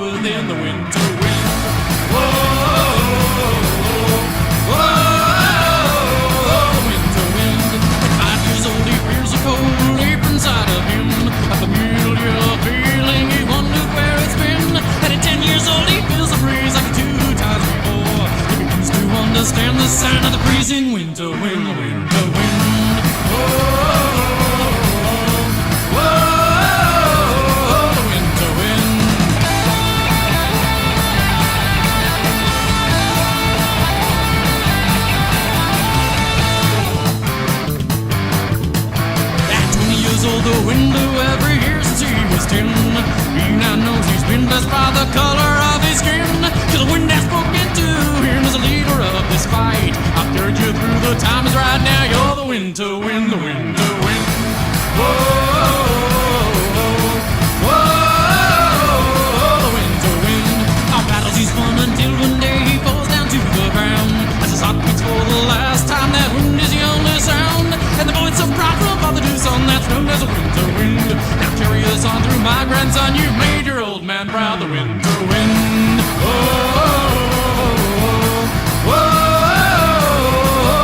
within the winter wind. Whoa, whoa, the winter wind. At 5 years old, he feels a cold deep inside of him. A familiar feeling, he wondered where it's been. And at 10 years old, he feels a breeze like 2 times before. He begins to understand the sound of the freezing winter wind, the winter wind. Whoa. The window every year since he was 10. He now knows he's been blessed by the color of his skin. 'Cause the wind has spoken to him as a leader of this fight. I've carried you through the times right now. You're the winter wind, the winter wind. Whoa, whoa, the winter wind. Our battles he's won until one day he falls down to the ground. As his heart beats for the last time, that wind is the only sound. And the voice of pride from Father to Son, that's known as a winter wind. Now carry us on through, my grandson. You've made your old man proud, the winter wind. Oh, whoa,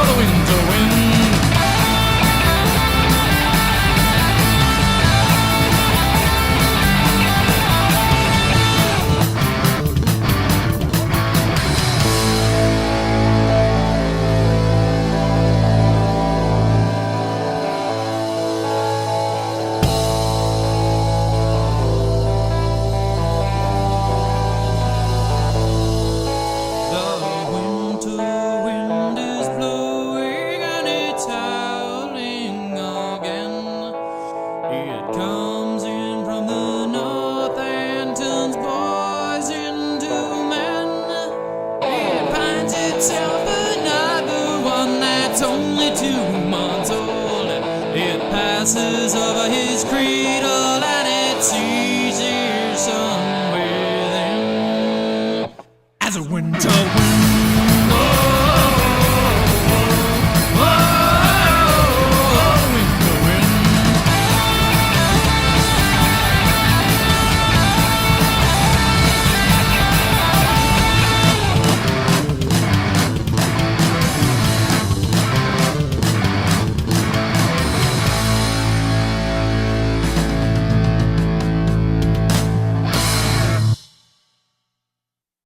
the winter wind. Only 2 months old, it passes over his cradle.